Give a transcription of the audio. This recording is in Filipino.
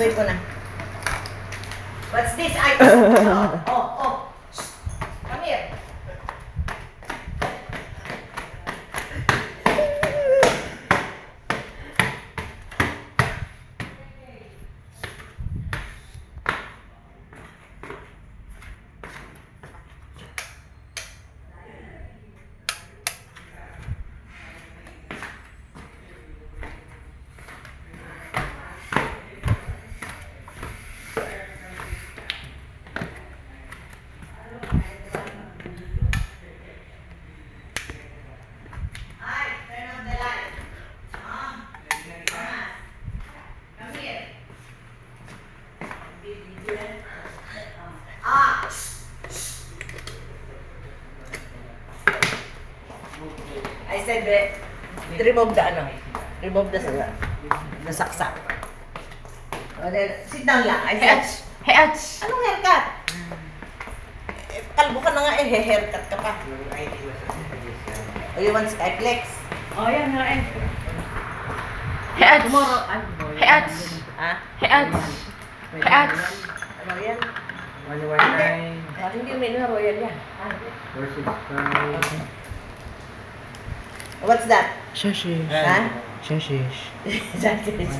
Sabay ko na. What's this? Ay, oh. Shh. Come here. I said remove the saksak. Sit down lang. I said, Hey-ats! anong haircut? Kalbo ka na nga haircut ka pa. O you want Skyflex? Oh, yan nga eh. Hey-ats! Hey-ats! Ha? Hey-ats! Hey-ats! Ano yan? 119, Hindi may royal yan. 465. What's that? Shashish. Ha? Shashish. That is